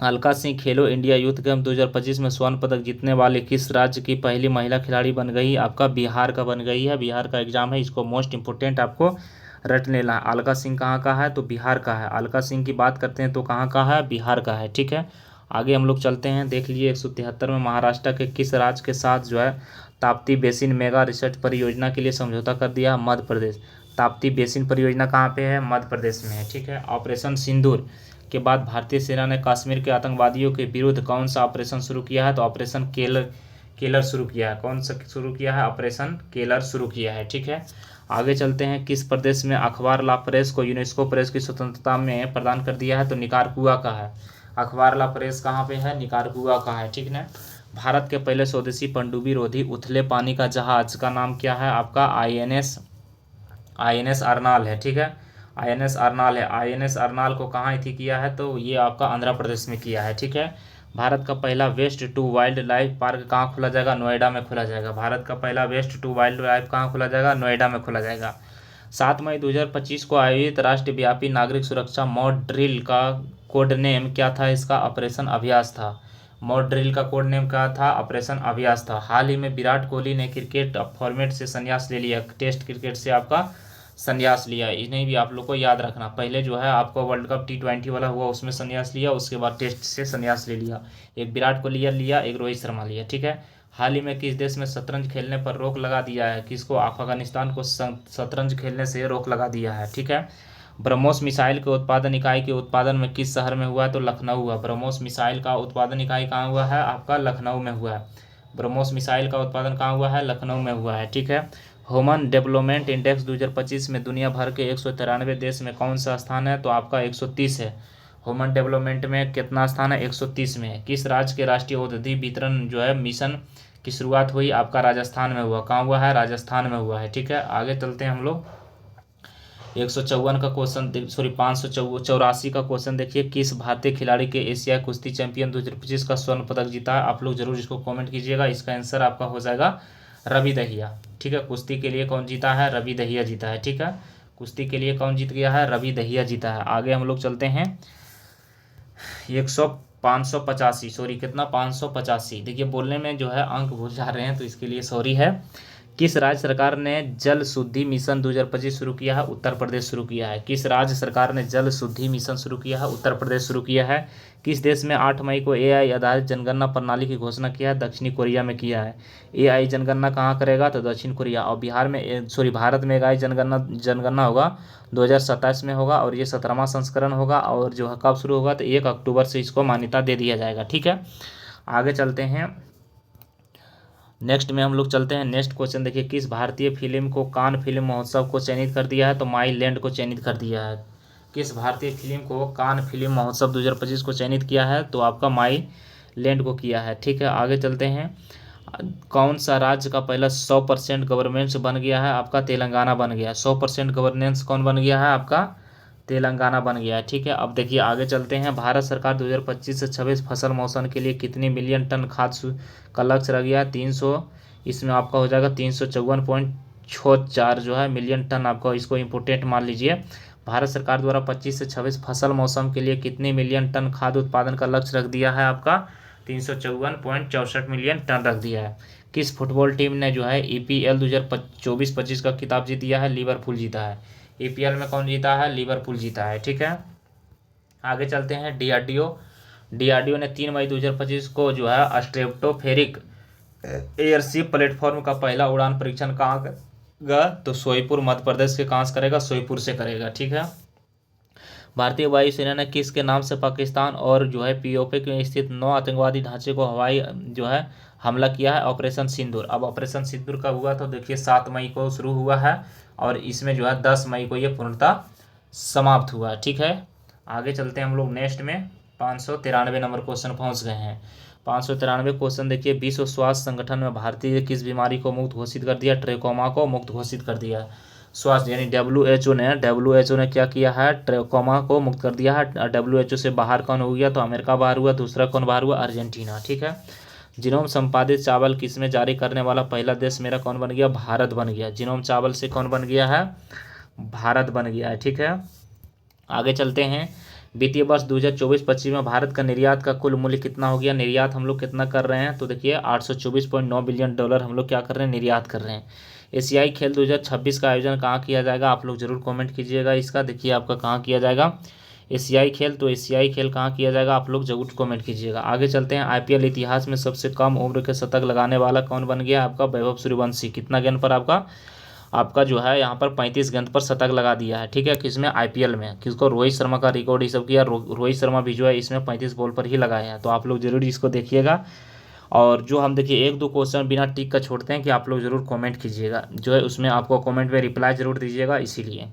अलका सिंह खेलो इंडिया यूथ गेम 2025 में स्वर्ण पदक जीतने वाले किस राज्य की पहली महिला खिलाड़ी बन गई? आपका बिहार का बन गई है। बिहार का एग्जाम है, इसको मोस्ट इंपोर्टेंट आपको रट लेना है। अलका सिंह कहाँ का है? तो बिहार का है। अलका सिंह की बात करते हैं तो कहाँ का है? बिहार का है, ठीक है। आगे हम लोग चलते हैं, देख लीजिए 173 में महाराष्ट्र के किस राज्य के साथ जो है ताप्ती बेसिन मेगा रिसर्च परियोजना के लिए समझौता कर दिया? मध्य प्रदेश। ताप्ती बेसिन परियोजना कहाँ पे है? मध्य प्रदेश में है, ठीक है। ऑपरेशन सिंदूर के बाद भारतीय सेना ने कश्मीर के आतंकवादियों के विरुद्ध कौन सा ऑपरेशन शुरू किया है? तो ऑपरेशन केलर शुरू किया है। कौन सा शुरू किया है? ऑपरेशन केलर शुरू किया है, ठीक है। आगे चलते हैं, किस प्रदेश में अखबार ला प्रेस को यूनेस्को प्रेस की स्वतंत्रता में प्रदान कर दिया है? तो निकारागुआ का है। अखबार ला प्रेस कहाँ पे है? निकारागुआ का है, ठीक है। भारत के पहले स्वदेशी पनडुब्बी रोधी उथले पानी का जहाज का नाम क्या है? आपका INS अर्नाल है, ठीक है। INS अर्नाल है। INS अर्नाल को कहाँ थी किया है? तो ये आपका आंध्र प्रदेश में किया है, ठीक है। भारत का पहला waste to wildlife park कहाँ खोला जाएगा? नोएडा में खोला जाएगा। भारत का पहला वेस्ट टू वाइल्ड लाइफ कहाँ खोला जाएगा? नोएडा में खोला जाएगा। 7 मई 2025 को आयोजित राष्ट्रव्यापी नागरिक सुरक्षा मॉक ड्रिल का कोड नेम क्या था? इसका ऑपरेशन अभ्यास था। मॉक ड्रिल का कोड नेम क्या था? ऑपरेशन अभ्यास था। हाल ही में विराट कोहली ने क्रिकेट फॉर्मेट से संन्यास ले लिया, टेस्ट क्रिकेट से आपका संन्यास लिया। इन्हें भी आप लोग को याद रखना। पहले जो है आपका वर्ल्ड कप T20 वाला हुआ, उसमें संन्यास लिया, उसके बाद टेस्ट से संन्यास ले लिया। एक विराट कोहली लिया, एक रोहित शर्मा लिया, ठीक है। हाल ही में किस देश में शतरंज खेलने पर रोक लगा दिया है? किसको? अफगानिस्तान को शतरंज खेलने से रोक लगा दिया है, ठीक है। ब्रह्मोस मिसाइल के उत्पादन इकाई के उत्पादन में किस शहर में हुआ है? तो लखनऊ हुआ। ब्रह्मोस मिसाइल का उत्पादन इकाई कहाँ हुआ है? आपका लखनऊ में हुआ है। ब्रह्मोस मिसाइल का उत्पादन कहाँ हुआ है? लखनऊ में हुआ है, ठीक है। ह्यूमन डेवलपमेंट इंडेक्स 2025 में दुनिया भर के 193 देश में कौन सा स्थान है? तो आपका 130 है। ह्यूमन डेवलपमेंट में कितना स्थान है? 130 में है। किस राज्य के राष्ट्रीय औषधि वितरण जो है मिशन की शुरुआत हुई? आपका राजस्थान में हुआ। कहाँ हुआ है? राजस्थान में हुआ है, ठीक है। आगे चलते हैं हम लोग। 154 का क्वेश्चन, सॉरी 584 का क्वेश्चन देखिए। किस भारतीय खिलाड़ी के एशियाई कुश्ती चैंपियन 2025 का स्वर्ण पदक जीता है? आप लोग जरूर इसको कमेंट कीजिएगा। इसका आंसर आपका हो जाएगा रवि दहिया, ठीक है। कुश्ती के लिए कौन जीता है? रवि दहिया जीता है, ठीक है। कुश्ती के लिए कौन जीत गया है? रवि दहिया जीता है। आगे हम लोग चलते हैं। 585, सॉरी कितना? 585। देखिए बोलने में जो है अंक भूल जा रहे हैं, तो इसके लिए सॉरी है। किस राज्य सरकार ने जल शुद्धि मिशन 2025 शुरू किया है? उत्तर प्रदेश शुरू किया है। किस राज्य सरकार ने जल शुद्धि मिशन शुरू किया है? उत्तर प्रदेश शुरू किया है। किस देश में 8 मई को AI आधारित जनगणना प्रणाली की घोषणा किया है? दक्षिणी कोरिया में किया है। AI जनगणना कहाँ करेगा? तो दक्षिण कोरिया। और भारत में AI जनगणना होगा 2027 में होगा, और ये 17वां संस्करण होगा। और जो है कब शुरू होगा? तो 1 अक्टूबर से इसको मान्यता दे दिया जाएगा, ठीक है। आगे चलते हैं। नेक्स्ट में हम लोग चलते हैं। नेक्स्ट क्वेश्चन देखिए। किस भारतीय फिल्म को कान फिल्म महोत्सव को चयनित कर दिया है? तो माई लैंड को चयनित कर दिया है। किस भारतीय फिल्म को कान फिल्म महोत्सव 2025 को चयनित किया है? तो आपका माई लैंड को किया है, ठीक है। आगे चलते हैं। कौन सा राज्य का पहला 100% गवर्नेंस बन गया है? आपका तेलंगाना बन गया। 100% गवर्नेंस कौन बन गया है? आपका तेलंगाना बन गया है, ठीक है। अब देखिए आगे चलते हैं। भारत सरकार 2025 से 26 फसल मौसम के लिए कितनी मिलियन टन खाद का लक्ष्य रख गया है? 300। इसमें आपका हो जाएगा 354.64 जो है मिलियन टन। आपको इसको इम्पोर्टेंट मान लीजिए। भारत सरकार द्वारा 25 से 26 फसल मौसम के लिए कितने मिलियन टन खाद उत्पादन का लक्ष्य रख दिया है? आपका 354.64 मिलियन टन रख दिया है। किस फुटबॉल टीम ने जो है EPL 2024-25 का खिताब जीत दिया है? लिवरपूल जीता है। EPL में कौन जीता है? लिवरपूल जीता है, ठीक है। आगे चलते हैं। DRDO ने 3 मई 2025 को जो है स्ट्रेटोस्फेरिक एयरशिप प्लेटफॉर्म का पहला उड़ान परीक्षण कहाँ करेगा? तो सोईपुर, मध्य प्रदेश के कहाँ से करेगा? सोईपुर से करेगा, ठीक है। भारतीय वायुसेना ने किसके नाम से पाकिस्तान और जो है POK में स्थित 9 आतंकवादी ढांचे को हवाई जो है हमला किया है? ऑपरेशन सिंदूर। अब ऑपरेशन सिंदूर कब हुआ? तो देखिए 7 मई को शुरू हुआ है, और इसमें जो है 10 मई को ये पूर्णतः समाप्त हुआ, ठीक है। आगे चलते हैं हम लोग। नेक्स्ट में 593 नंबर क्वेश्चन पहुंच गए हैं। 593 क्वेश्चन देखिए। विश्व स्वास्थ्य संगठन में भारतीय किस बीमारी को मुक्त घोषित कर दिया? ट्रेकोमा को मुक्त घोषित कर दिया। स्वास्थ्य यानी WHO ने क्या किया है? ट्रेकोमा को मुक्त कर दिया है। WHO से बाहर कौन हो गया? तो अमेरिका बाहर हुआ। दूसरा कौन बाहर हुआ? अर्जेंटीना, ठीक है। जीनोम संपादित चावल किसमें जारी करने वाला पहला देश मेरा कौन बन गया? भारत बन गया। जीनोम चावल से कौन बन गया है? भारत बन गया है, ठीक है। आगे चलते हैं। वित्तीय वर्ष 2024-25 में भारत का निर्यात का कुल मूल्य कितना हो गया? निर्यात हम लोग कितना कर रहे हैं? तो देखिए $824.9 बिलियन हम लोग क्या कर रहे हैं? निर्यात कर रहे हैं। एशियाई खेल 2026 का आयोजन कहाँ किया जाएगा? आप लोग जरूर कमेंट कीजिएगा इसका। देखिए आपका कहाँ किया जाएगा एशियाई खेल? तो एशियाई खेल कहाँ किया जाएगा? आप लोग जरूर कमेंट कीजिएगा। आगे चलते हैं। IPL इतिहास में सबसे कम उम्र के शतक लगाने वाला कौन बन गया? आपका वैभव सूर्यवंशी। कितना गेंद पर आपका जो है यहाँ पर 35 गेंद पर शतक लगा दिया है, ठीक है। किसमें? IPL में। किसको? रोहित शर्मा का रिकॉर्ड ये सब किया। रोहित शर्मा भी जो है इसमें 35 बॉल पर ही लगाए हैं। तो आप लोग जरूर इसको देखिएगा। और जो हम देखिए 1-2 क्वेश्चन बिना टिक का छोड़ते हैं कि आप लोग जरूर कमेंट कीजिएगा, जो है उसमें आपको कमेंट में रिप्लाई जरूर दीजिएगा, इसीलिए,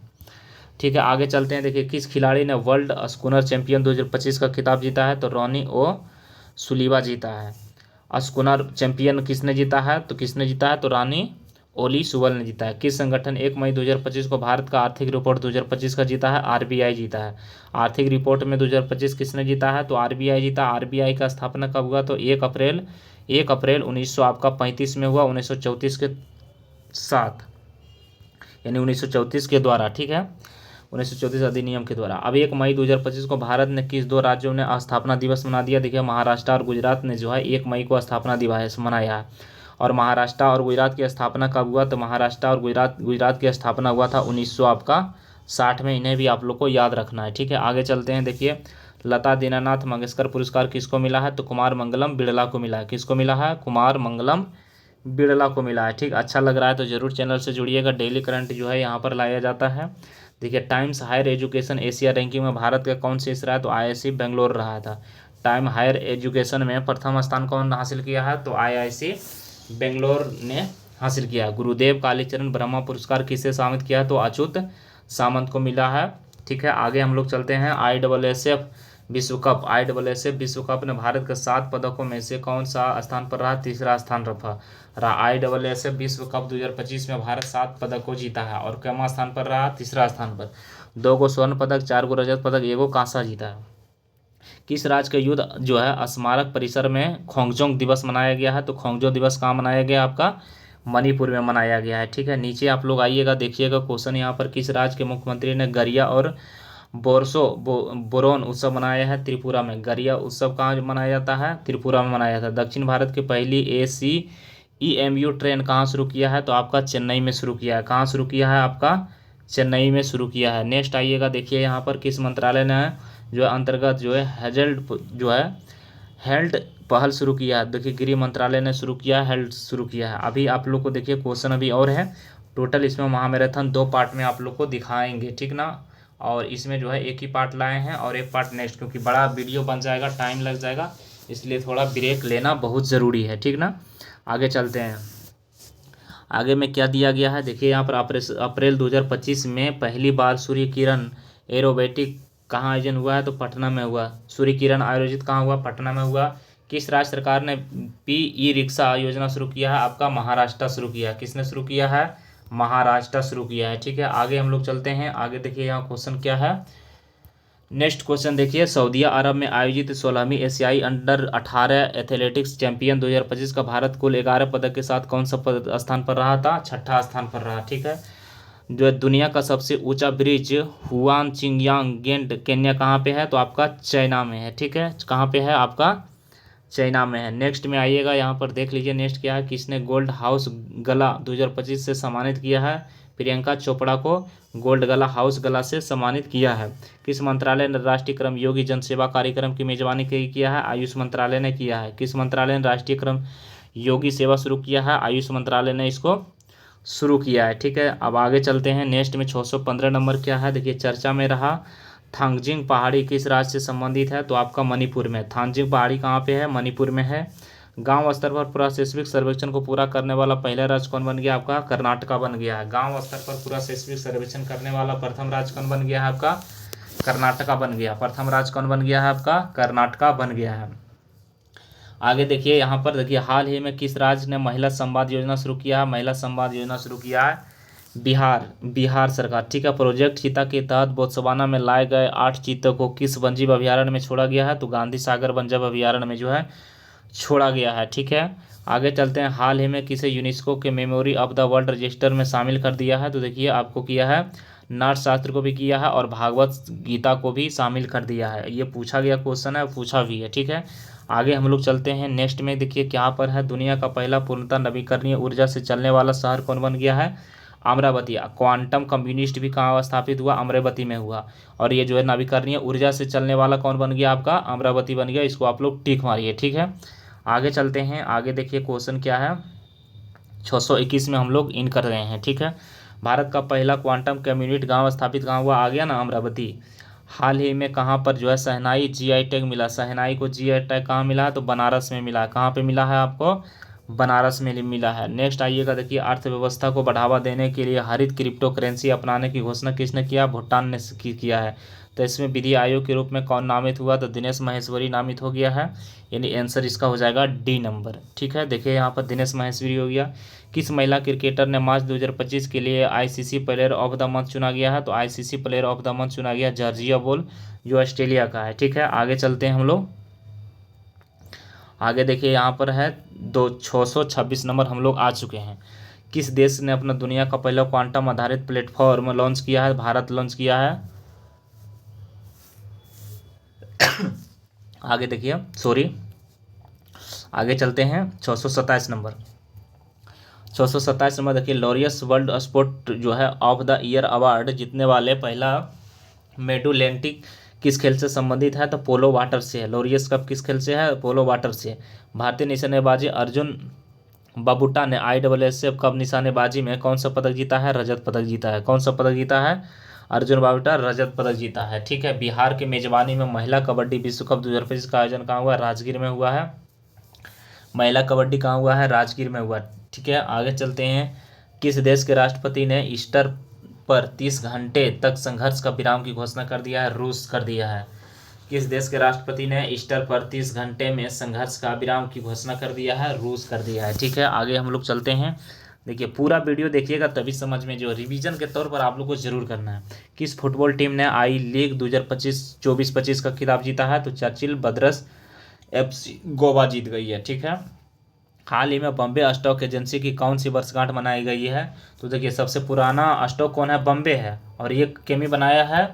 ठीक है। आगे चलते हैं। देखिए किस खिलाड़ी ने वर्ल्ड स्कूनर चैंपियन 2025 का खिताब जीता है? तो रॉनी ओ सुलीवा जीता है। स्कूनर चैंपियन किसने जीता है? तो किसने जीता है? तो रानी ओली सुवल ने जीता है। किस संगठन 1 मई 2025 को भारत का आर्थिक रिपोर्ट 2025 का जीता है? RBI जीता है। आर्थिक रिपोर्ट में 2025 किसने जीता है? तो RBI जीता। RBI का स्थापना कब हुआ? तो 1 अप्रैल 1935 में हुआ, 1934 के साथ। यानी 1934 के द्वारा, ठीक है, 1934 अधिनियम के द्वारा। अब 1 मई 2025 को भारत ने किस दो राज्यों ने स्थापना दिवस मना दिया? देखिए महाराष्ट्र और गुजरात ने जो है 1 मई को स्थापना दिवस मनाया है। और महाराष्ट्र और गुजरात की स्थापना कब हुआ? तो महाराष्ट्र और गुजरात की स्थापना हुआ था 1960 में। इन्हें भी आप लोग को याद रखना है, ठीक है। आगे चलते हैं। देखिए लता दीनानाथ मंगेशकर पुरस्कार किसको मिला है? तो कुमार मंगलम बिड़ला को मिला है। किसको मिला है? कुमार मंगलम बिड़ला को मिला है, ठीक। अच्छा लग रहा है तो जरूर चैनल से जुड़िएगा, डेली करंट जो है यहाँ पर लाया जाता है। देखिए Times higher education Asia ranking में भारत का कौन शीर्ष रहा है? तो IISc बेंगलोर रहा था। टाइम हायर एजुकेशन में प्रथम स्थान कौन हासिल किया है? तो IISc बेंगलोर ने हासिल किया है। गुरुदेव कालीचरण ब्रह्मा पुरस्कार किसे शामिल किया? तो अच्युत सामंत को मिला है, ठीक है। आगे हम लोग चलते हैं। ISSF विश्व कप, ISSF विश्व कप ने भारत के 7 पदकों में से कौन सा स्थान पर रहा? तीसरा स्थान रहा। ISSF विश्व कप 2025 में भारत 7 पदक को जीता है और कौन स्थान पर रहा? तीसरा स्थान पर। 2 को स्वर्ण पदक, 4 को रजत पदक, 1 को कांसा जीता है। किस राज्य के युद्ध जो है स्मारक परिसर में खोंगजोंग दिवस मनाया गया है? तो खोंगजो दिवस कहाँ मनाया गया? आपका मणिपुर में मनाया गया है, ठीक है। नीचे आप लोग आइएगा, देखिएगा क्वेश्चन यहाँ पर, किस राज्य के मुख्यमंत्री ने गरिया और बोरोन उत्सव मनाया है? त्रिपुरा में। गरिया उत्सव कहाँ मनाया जाता है? त्रिपुरा में मनाया जाता है। दक्षिण भारत की पहली ACEMU ट्रेन कहाँ शुरू किया है? तो आपका चेन्नई में शुरू किया है। कहाँ शुरू किया है? आपका चेन्नई में शुरू किया है। नेक्स्ट आइएगा, देखिए यहाँ पर किस मंत्रालय ने जो है अंतर्गत जो है हेल्थ पहल शुरू किया है? देखिए गृह मंत्रालय ने शुरू किया है, हेल्थ शुरू किया है। अभी आप लोग को देखिए क्वेश्चन अभी और है टोटल, इसमें महामैराथन 2 पार्ट में आप लोग को दिखाएंगे, ठीक ना। और इसमें जो है एक ही पार्ट लाए हैं और एक पार्ट नेक्स्ट, क्योंकि बड़ा वीडियो बन जाएगा, टाइम लग जाएगा, इसलिए थोड़ा ब्रेक लेना बहुत ज़रूरी है, ठीक ना। आगे चलते हैं। आगे में क्या दिया गया है? देखिए यहाँ पर अप्रैल 2025 में पहली बार सूर्य किरण एरोबेटिक कहाँ आयोजन हुआ है? तो पटना में हुआ। सूर्य किरण आयोजित कहाँ हुआ? पटना में हुआ। किस राज्य सरकार ने PE रिक्शा योजना शुरू किया है? आपका महाराष्ट्र शुरू किया है। किसने शुरू किया है? महाराष्ट्र शुरू किया है, ठीक है। आगे हम लोग चलते हैं। आगे देखिए यहाँ क्वेश्चन क्या है। नेक्स्ट क्वेश्चन देखिए, सऊदी अरब में आयोजित 16वीं एशियाई अंडर-18 एथलेटिक्स चैंपियन 2025 का भारत कुल 11 पदक के साथ कौन सा स्थान पर रहा था? 6ठा स्थान पर रहा, ठीक है। जो दुनिया का सबसे ऊंचा ब्रिज हुआन चिंगयांग गेंड केन्या कहाँ पे है? तो आपका चाइना में है, ठीक है। कहाँ पे है? आपका चाइना में है। नेक्स्ट में आइएगा, यहाँ पर देख लीजिए नेक्स्ट क्या है। किसने गोल्ड हाउस गला 2025 से सम्मानित किया है? प्रियंका चोपड़ा को गोल्ड गला हाउस गला से सम्मानित किया है। किस मंत्रालय ने राष्ट्रीय क्रम योगी जनसेवा कार्यक्रम की मेजबानी किया है? आयुष मंत्रालय ने किया है। किस मंत्रालय ने राष्ट्रीय क्रम योगी सेवा शुरू किया है? आयुष मंत्रालय ने इसको शुरू किया है, ठीक है। अब आगे चलते हैं। नेक्स्ट में 615 नंबर क्या है? देखिए चर्चा में रहा, थांगजिंग पहाड़ी किस राज्य से संबंधित है? तो आपका मणिपुर में। थांगजिंग पहाड़ी कहाँ पे है? मणिपुर में है। गांव स्तर पर पूरा शैक्षणिक सर्वेक्षण को पूरा करने वाला पहला राज्य कौन बन गया? आपका कर्नाटका बन गया है। गांव स्तर पर पूरा शैक्षणिक सर्वेक्षण करने वाला प्रथम राज्य कौन बन गया है? आपका कर्नाटका बन गया। प्रथम राज्य कौन बन गया है? आपका कर्नाटका बन गया है। आगे देखिए यहाँ पर, देखिए हाल ही में किस राज्य ने महिला संवाद योजना शुरू किया है? महिला संवाद योजना शुरू किया है बिहार सरकार, ठीक है। प्रोजेक्ट चीता के तहत बोत्सवाना में लाए गए 8 चीतों को किस वन्यजीव अभयारण्य में छोड़ा गया है? तो गांधी सागर वन्यजीव अभयारण्य में जो है छोड़ा गया है, ठीक है। आगे चलते हैं। हाल ही में किसे यूनेस्को के memory of the world register में शामिल कर दिया है? तो देखिए आपको किया है, नाट्यशास्त्र को भी किया है और भागवत गीता को भी शामिल कर दिया है। ये पूछा गया क्वेश्चन है, पूछा भी है, ठीक है। आगे हम लोग चलते हैं। नेक्स्ट में देखिए क्या पर है, दुनिया का पहला पूर्णतः नवीकरणीय ऊर्जा से चलने वाला शहर कौन बन गया है? अमरावती। क्वांटम कम्युनिस्ट भी कहाँ स्थापित हुआ? अमरावती में हुआ। और ये जो है नवीकरणीय ऊर्जा से चलने वाला कौन बन गया? आपका अमरावती बन गया। इसको आप लोग टिक मारिए, ठीक है। आगे चलते हैं। आगे देखिए क्वेश्चन क्या है, 621 में हम लोग इन कर रहे हैं, ठीक है। भारत का पहला क्वांटम कम्युनिटी गांव स्थापित कहाँ हुआ? आ गया ना, अमरावती। हाल ही में कहाँ पर जो है शहनाई GI टैग मिला? शहनाई को GI टैग कहाँ मिला है? तो बनारस में मिला है। कहाँ पे मिला है आपको? बनारस में मिला है। नेक्स्ट आइएगा, देखिए अर्थव्यवस्था को बढ़ावा देने के लिए हरित क्रिप्टो करेंसी अपनाने की घोषणा किसने किया? भूटान ने किया है। तो इसमें विधि आयोग के रूप में कौन नामित हुआ? तो दिनेश माहेश्वरी नामित हो गया है, यानी आंसर इसका हो जाएगा D नंबर, ठीक है। देखिए यहाँ पर दिनेश माहेश्वरी हो गया। किस महिला क्रिकेटर ने मार्च 2025 के लिए ICC player of the month चुना गया है? तो ICC player of the month चुना गया जॉर्जिया बॉल, जो ऑस्ट्रेलिया का है, ठीक है। आगे चलते हैं हम लोग। आगे देखिए यहाँ पर है 626 नंबर हम लोग आ चुके हैं। किस देश ने अपना दुनिया का पहला क्वांटम आधारित प्लेटफॉर्म लॉन्च किया है? भारत लॉन्च किया है। आगे देखिए, सॉरी, आगे चलते हैं। 627 नंबर, 627 नंबर देखिए, लॉरियस वर्ल्ड स्पोर्ट जो है ऑफ द ईयर अवार्ड जीतने वाले पहला मेडल ओलंपिक किस खेल से संबंधित है? तो पोलो वाटर से है। लॉरियस कप किस खेल से है? पोलो वाटर से। भारतीय निशानेबाजी अर्जुन बाबूटा ने ISSF कप निशानेबाजी में कौन सा पदक जीता है? रजत पदक जीता है। कौन सा पदक जीता है? अर्जुन बाबूटा रजत पदक जीता है। ठीक है। बिहार की मेजबानी में महिला कबड्डी विश्व कप 2025 का आयोजन कहाँ हुआ? राजगीर में हुआ है। महिला कबड्डी कहाँ हुआ है? राजगीर में हुआ। ठीक है। आगे चलते हैं। किस देश के राष्ट्रपति ने ईस्टर पर 30 घंटे तक संघर्ष का विराम की घोषणा कर दिया है? रूस कर दिया है। किस देश के राष्ट्रपति ने ईस्टर पर 30 घंटे में संघर्ष का विराम की घोषणा कर दिया है? रूस कर दिया है। ठीक है। आगे हम लोग चलते हैं। देखिए पूरा वीडियो देखिएगा तभी समझ में, जो रिवीजन के तौर पर आप लोग को जरूर करना है। किस फुटबॉल टीम ने आई लीग 2024-25 का खिताब जीता है? तो चर्चिल ब्रदर्स FC गोवा जीत गई है। ठीक है। हाल ही में बॉम्बे स्टॉक एक्सचेंज की कौन सी वर्षगांठ मनाई गई है? तो देखिए सबसे पुराना स्टॉक कौन है? बॉम्बे है। और ये केमी बनाया है?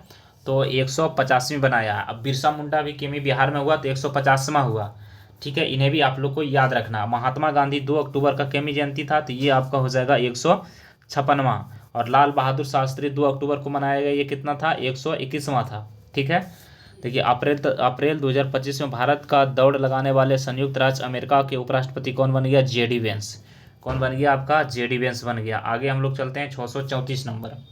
तो 150वीं बनाया है। अब बिरसा मुंडा भी केमी बिहार में हुआ तो 150वां हुआ। ठीक है। इन्हें भी आप लोग को याद रखना। महात्मा गांधी 2 अक्टूबर का केमी जयंती था तो ये आपका हो जाएगा 156वां। और लाल बहादुर शास्त्री 2 अक्टूबर को मनाया गया, ये कितना था? 121वां था। ठीक है। देखिए अप्रैल 2025 में भारत का दौड़ लगाने वाले संयुक्त राज्य अमेरिका के उपराष्ट्रपति कौन बन गया? JD Vance. कौन बन गया? आपका JD वेंस बन गया। आगे हम लोग चलते हैं। 634 नंबर,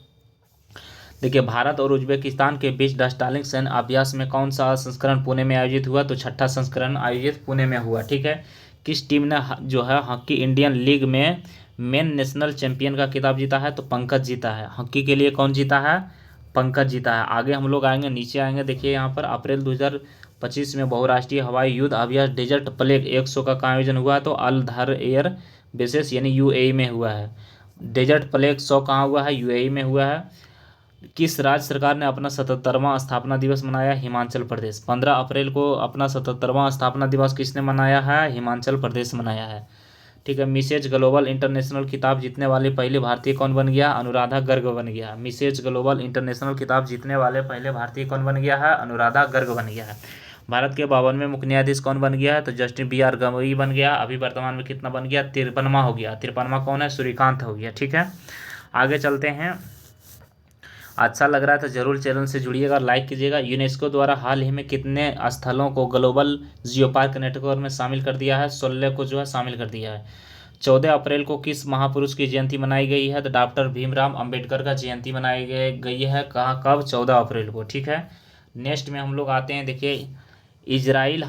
देखिए भारत और उज्बेकिस्तान के बीच डास्टालिंग सैन्य अभ्यास में कौन सा संस्करण पुणे में आयोजित हुआ? तो 6ठा संस्करण आयोजित पुणे में हुआ। ठीक है। किस टीम ने जो है हॉकी इंडियन लीग में मेन नेशनल चैंपियन का खिताब जीता है? तो पंकज जीता है। हॉकी के लिए कौन जीता है? पंकज जीता है। आगे हम लोग आएंगे, नीचे आएंगे। देखिए यहाँ पर अप्रैल 2025 में बहुराष्ट्रीय हवाई युद्ध अभ्यास डेजर्ट प्लेग 100 का आयोजन हुआ तो अल धर एयर बेसेस यानी UAE में हुआ है। डेजर्ट प्लेग 100 कहाँ हुआ है? UAE में हुआ है। किस राज्य सरकार ने अपना 77वां स्थापना दिवस मनाया? हिमाचल प्रदेश। 15 अप्रैल को अपना 77वां स्थापना दिवस किसने मनाया है? हिमाचल प्रदेश मनाया है। ठीक है। मिसेज ग्लोबल इंटरनेशनल खिताब जीतने वाले पहले भारतीय कौन बन गया? अनुराधा गर्ग बन गया। मिसेज ग्लोबल इंटरनेशनल खिताब जीतने वाले पहले भारतीय कौन बन गया है? अनुराधा गर्ग बन गया है। भारत के 52वें मुख्य न्यायाधीश कौन बन गया है? तो जस्टिस BR गवई बन गया। अभी वर्तमान में कितना बन गया? 53वां हो गया। 53वां कौन है? सूर्यकांत हो गया। ठीक है। आगे चलते हैं। अच्छा लग रहा है तो जरूर चैनल से जुड़िएगा, लाइक कीजिएगा। यूनेस्को द्वारा हाल ही में कितने स्थलों को ग्लोबल जियो पार्क नेटवर्क में शामिल कर दिया है? 16 को जो है शामिल कर दिया है। 14 अप्रैल को किस महापुरुष की जयंती मनाई गई है? तो डॉक्टर भीमराव अंबेडकर का जयंती मनाई गई है। कहाँ, कब? 14 अप्रैल को। ठीक है। नेक्स्ट में हम लोग आते हैं। देखिए इजराइल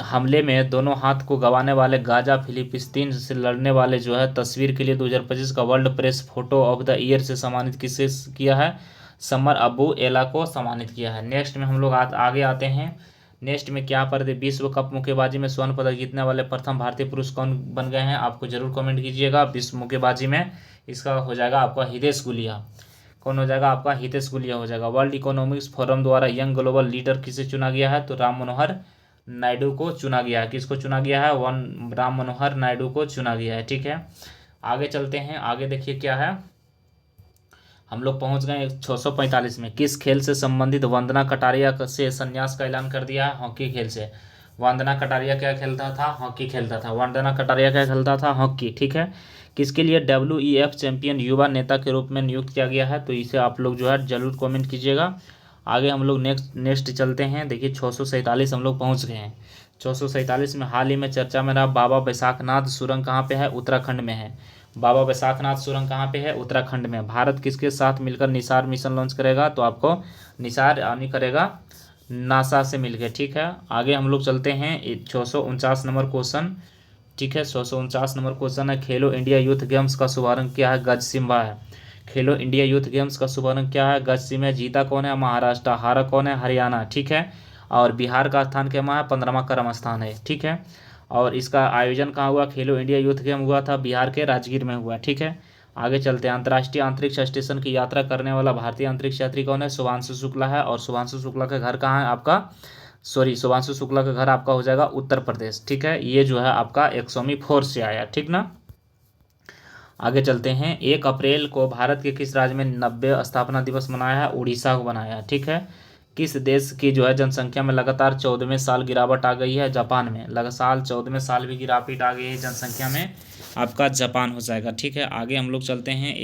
हमले में दोनों हाथ को गंवाने वाले गाजा फिलिस्तीन से लड़ने वाले जो है तस्वीर के लिए 2025 का world press photo of the year से सम्मानित किसे किया है? समर अबू एला को सम्मानित किया है। नेक्स्ट में हम लोग आगे आते हैं। नेक्स्ट में क्या पर विश्व कप मुक्केबाजी में स्वर्ण पदक जीतने वाले प्रथम भारतीय पुरुष कौन बन गए हैं? आपको जरूर कमेंट कीजिएगा। विश्व मुक्केबाजी में इसका हो जाएगा आपका हितेश गुलिया। कौन हो जाएगा? आपका हितेश गुलिया हो जाएगा। वर्ल्ड इकोनॉमिक्स फोरम द्वारा यंग ग्लोबल लीडर किसे चुना गया है? तो राम मनोहर नायडू को चुना गया है। किसको चुना गया है? राम मनोहर नायडू को चुना गया है। ठीक है। आगे चलते हैं। आगे देखिए क्या है, हम लोग पहुंच गए 645 में। किस खेल से संबंधित वंदना कटारिया से संन्यास का ऐलान कर दिया है? हॉकी खेल से। वंदना कटारिया क्या खेलता था? हॉकी खेलता था। वंदना कटारिया क्या खेलता था? हॉकी। ठीक है। किसके लिए WEF चैंपियन युवा नेता के रूप में नियुक्त किया गया है? तो इसे आप लोग जो है जरूर कमेंट कीजिएगा। आगे हम लोग नेक्स्ट चलते हैं। देखिए 647 हम लोग पहुँच गए हैं। 647 में हाल ही में चर्चा में रहा बाबा बैसाखनाथ सुरंग कहाँ पे है? उत्तराखंड में है। बाबा बैसाखनाथ सुरंग कहाँ पे है? उत्तराखंड में। भारत किसके साथ मिलकर निसार मिशन लॉन्च करेगा? तो आपको निसार यानी करेगा नासा से मिलकर। ठीक है। आगे हम लोग चलते हैं 649 नंबर क्वेश्चन। ठीक है। 649 नंबर क्वेश्चन है, खेलो इंडिया यूथ गेम्स का शुभारंभ क्या है? गजसिम्बा है। खेलो इंडिया यूथ गेम्स का शुभारंभ क्या है? गजसिम्बा। जीता कौन है? महाराष्ट्र। हारा कौन है? हरियाणा। ठीक है। और बिहार का स्थान क्या है? 15वां क्रम स्थान है। ठीक है। और इसका आयोजन कहाँ हुआ? खेलो इंडिया यूथ गेम हुआ था बिहार के राजगीर में हुआ। ठीक है। आगे चलते हैं। अंतर्राष्ट्रीय अंतरिक्ष स्टेशन की यात्रा करने वाला भारतीय अंतरिक्ष यात्री कौन है? शुभांशु शुक्ला है। और शुभांशु शुक्ला का घर कहाँ है आपका? शुभांशु शुक्ला का घर आपका हो जाएगा उत्तर प्रदेश। ठीक है। ये जो है आपका 100वीं फोर्स से आया। ठीक ना। आगे चलते हैं। 1 अप्रैल को भारत के किस राज्य में 90 स्थापना दिवस मनाया है? उड़ीसा को मनाया है, ठीक है। किस देश की जो है जनसंख्या में लगातार 14वें साल गिरावट आ गई है? जापान में लगातार 14वें साल भी गिरावट आ गई है जनसंख्या में, आपका जापान हो जाएगा, ठीक है। आगे हम लोग चलते हैं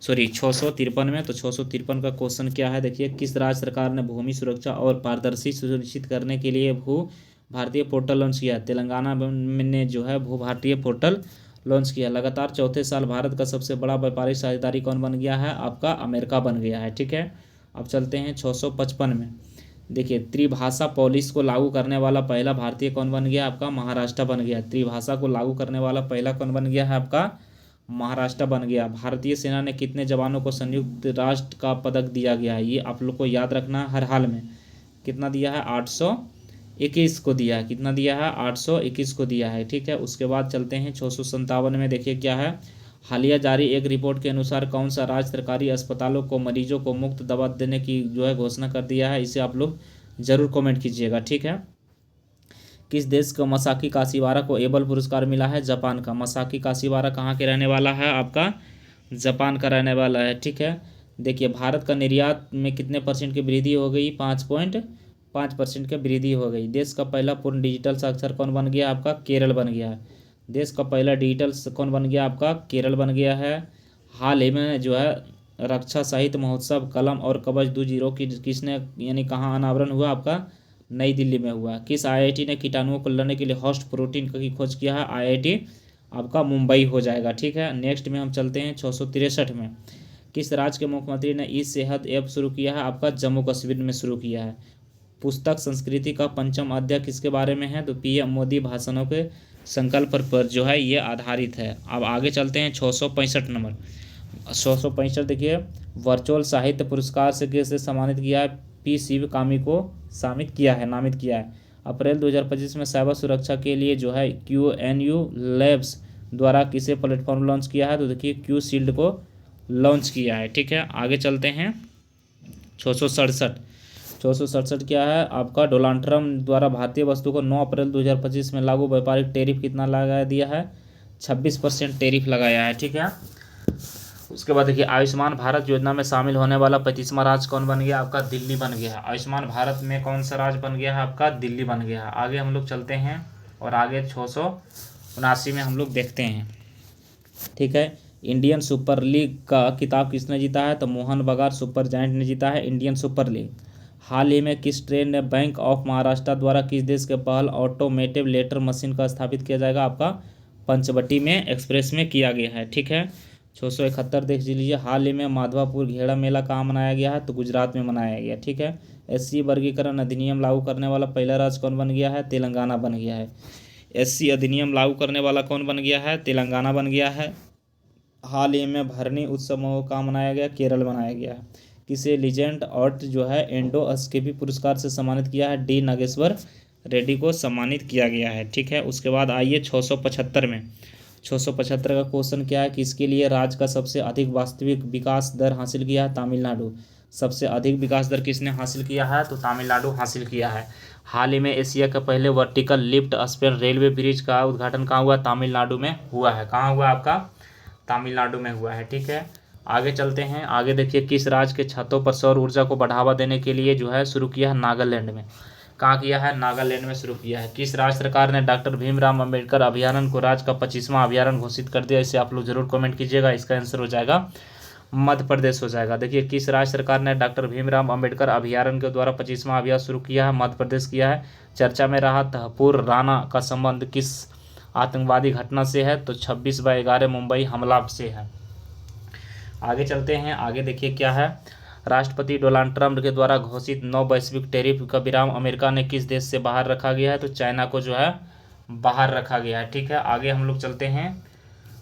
653 में। तो 653 का क्वेश्चन क्या है, देखिए। किस राज्य सरकार ने भूमि सुरक्षा और पारदर्शी सुनिश्चित करने के लिए भू भारतीय पोर्टल लॉन्च किया? तेलंगाना ने जो है भू भारतीय पोर्टल लॉन्च किया। लगातार चौथे साल भारत का सबसे बड़ा व्यापारिक साझेदारी कौन बन गया है? आपका अमेरिका बन गया है, ठीक है। अब चलते हैं 655 में। देखिए, त्रिभाषा पॉलिसी को लागू करने वाला पहला भारतीय कौन बन गया? आपका महाराष्ट्र बन गया। त्रिभाषा को लागू करने वाला पहला कौन बन गया है? आपका महाराष्ट्र बन गया। भारतीय सेना ने कितने जवानों को संयुक्त राष्ट्र का पदक दिया गया है? ये आप लोग को याद रखना है हर हाल में। कितना दिया है? 821 को दिया है। कितना दिया है? 821 को दिया है, ठीक है। उसके बाद चलते हैं 657 में। देखिए क्या है, हालिया जारी एक रिपोर्ट के अनुसार कौन सा राज्य सरकारी अस्पतालों को मरीजों को मुफ्त दवा देने की जो है घोषणा कर दिया है? इसे आप लोग जरूर कमेंट कीजिएगा, ठीक है। किस देश को मसाकी काशीवारा को एबल पुरस्कार मिला है? जापान का। मसाकी काशीवारा कहाँ के रहने वाला है? आपका जापान का रहने वाला है, ठीक है। देखिए, भारत का निर्यात में कितने % की वृद्धि हो गई? 5.5% की वृद्धि हो गई। देश का पहला पूर्ण डिजिटल साक्षर कौन बन गया? आपका केरल बन गया है। देश का पहला डिजिटल कौन बन गया? आपका केरल बन गया है। हाल ही में जो है रक्षा साहित्य महोत्सव कलम और कवच 2.0 की किसने यानी कहाँ अनावरण हुआ? आपका नई दिल्ली में हुआ। किस IIT ने कीटाणुओं को लड़ने के लिए होस्ट प्रोटीन की खोज किया है? IIT आपका मुंबई हो जाएगा, ठीक है। नेक्स्ट में हम चलते हैं 663 में। किस राज्य के मुख्यमंत्री ने ई सेहत ऐप शुरू किया है? आपका जम्मू कश्मीर में शुरू किया है। पुस्तक संस्कृति का 5वां अध्याय किसके बारे में है? तो PM मोदी भाषणों के संकल्प पर जो है ये आधारित है। अब आगे चलते हैं 665 नंबर। 665 देखिए, वर्चुअल साहित्य पुरस्कार से किसे सम्मानित किया है? P शिवकामी को नामित किया है। अप्रैल 2025 में साइबर सुरक्षा के लिए जो है QNU लैब्स द्वारा किसे प्लेटफॉर्म लॉन्च किया है? तो देखिए Q शील्ड को लॉन्च किया है, ठीक है। आगे चलते हैं 667 क्या है? आपका डोनाल्ड ट्रंप द्वारा भारतीय वस्तु को 9 अप्रैल 2025 में लागू व्यापारिक टैरिफ कितना लगा दिया है? 26% टैरिफ लगाया है, ठीक है। उसके बाद देखिए, आयुष्मान भारत योजना में शामिल होने वाला 35वां राज्य कौन बन गया? आपका दिल्ली बन गया है। आयुष्मान भारत में कौन सा राज्य बन गया है? आपका दिल्ली बन गया है। आगे हम लोग चलते हैं और आगे 679 में हम लोग देखते हैं, ठीक है। इंडियन सुपर लीग का खिताब किसने जीता है? तो मोहन बगान सुपर जायंट ने जीता है इंडियन सुपर लीग। हाल ही में किस ट्रेन ने बैंक ऑफ महाराष्ट्र द्वारा किस देश के पहल ऑटोमेटिव लेटर मशीन का स्थापित किया जाएगा? आपका पंचवटी में एक्सप्रेस में किया गया है, ठीक है। 671 देख लीजिए, हाल ही में माधवापुर घेड़ा मेला कहाँ मनाया गया है? तो गुजरात में मनाया गया, ठीक है। SC वर्गीकरण अधिनियम लागू करने वाला पहला राज्य कौन बन गया है? तेलंगाना बन गया है। SC अधिनियम लागू करने वाला कौन बन गया है? तेलंगाना बन गया है। हाल ही में भरनी उत्सव महोत्सव कहाँ मनाया गया? केरल मनाया गया है। किसे लीजेंड आर्ट जो है एंडोस्कोपी पुरस्कार से सम्मानित किया है? D नागेश्वर रेड्डी को सम्मानित किया गया है, ठीक है। उसके बाद आइए 675 में। 675 का क्वेश्चन क्या है? किसके लिए राज्य का सबसे अधिक वास्तविक विकास दर हासिल किया है? तमिलनाडु। सबसे अधिक विकास दर किसने हासिल किया है? तो तमिलनाडु हासिल किया है। हाल ही में एशिया के पहले vertical lift span railway bridge का उद्घाटन कहाँ हुआ? तमिलनाडु में हुआ है। कहाँ हुआ? आपका तमिलनाडु में हुआ है, ठीक है। आगे चलते हैं। आगे देखिए, किस राज्य के छतों पर सौर ऊर्जा को बढ़ावा देने के लिए जो है शुरू किया है? नागालैंड में। कहाँ किया है? नागालैंड में शुरू किया है। किस राज्य सरकार ने डॉक्टर भीमराव अंबेडकर अभयारण्य को राज्य का 25वां अभयारण्य घोषित कर दिया? इसे आप लोग जरूर कमेंट कीजिएगा। इसका आंसर हो जाएगा मध्य प्रदेश हो जाएगा। देखिए, किस राज्य सरकार ने डॉक्टर भीमराव अंबेडकर अभयारण्य के द्वारा 25वां अभयारण्य शुरू किया है? मध्य प्रदेश किया है। चर्चा में रहा तहपुर राणा का संबंध किस आतंकवादी घटना से है? तो 26/11 मुंबई हमला से है। आगे चलते हैं। आगे देखिए क्या है, राष्ट्रपति डोनाल्ड ट्रंप के द्वारा घोषित 9 वैश्विक टैरिफ का विराम अमेरिका ने किस देश से बाहर रखा गया है? तो चाइना को जो है बाहर रखा गया है, ठीक है। आगे हम लोग चलते हैं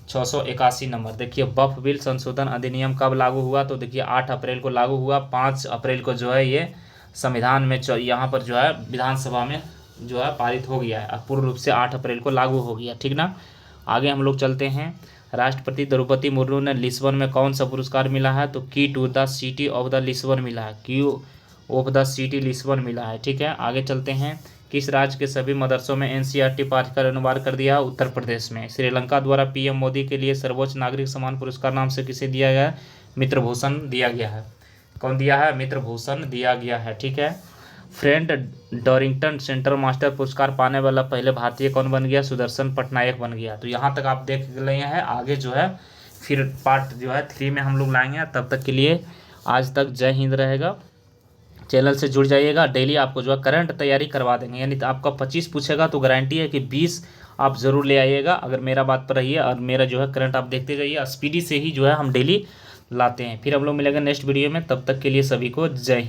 681 नंबर। देखिए, बफ बिल संशोधन अधिनियम कब लागू हुआ? तो देखिए 8 अप्रैल को लागू हुआ। 5 अप्रैल को जो है ये संविधान में यहाँ पर जो है विधानसभा में जो है पारित हो गया है। पूर्ण रूप से 8 अप्रैल को लागू हो गया, ठीक ना। आगे हम लोग चलते हैं। राष्ट्रपति द्रौपदी मुर्मू ने लिस्बन में कौन सा पुरस्कार मिला है? तो key to the city of the Lisbon मिला है। क्यू ऑफ द सिटी लिस्बन मिला है, ठीक है। आगे चलते हैं। किस राज्य के सभी मदरसों में एनसीईआरटी पाठ्यक्रम अनिवार्य कर दिया? उत्तर प्रदेश में। श्रीलंका द्वारा पीएम मोदी के लिए सर्वोच्च नागरिक सम्मान पुरस्कार नाम से किसे दिया गया है? मित्र भूषण दिया गया है। कौन दिया है? मित्र भूषण दिया गया है। ठीक है। फ्रेंड डॉरिंगटन सेंट्रल मास्टर पुरस्कार पाने वाला पहले भारतीय कौन बन गया? सुदर्शन पटनायक बन गया। तो यहाँ तक आप देख रहे हैं। आगे जो है फिर पार्ट जो है 3 में हम लोग लाएंगे। तब तक के लिए आज तक जय हिंद रहेगा। चैनल से जुड़ जाइएगा। डेली आपको जो है करंट तैयारी करवा देंगे। यानी तो आपका 25 पूछेगा तो गारंटी है कि 20 आप ज़रूर ले आइएगा। अगर मेरा बात पर रहिए और मेरा जो है करंट आप देखते जाइए। स्पीडी से ही जो है हम डेली लाते हैं। फिर हम लोग मिलेंगे नेक्स्ट वीडियो में। तब तक के लिए सभी को जय हिंद।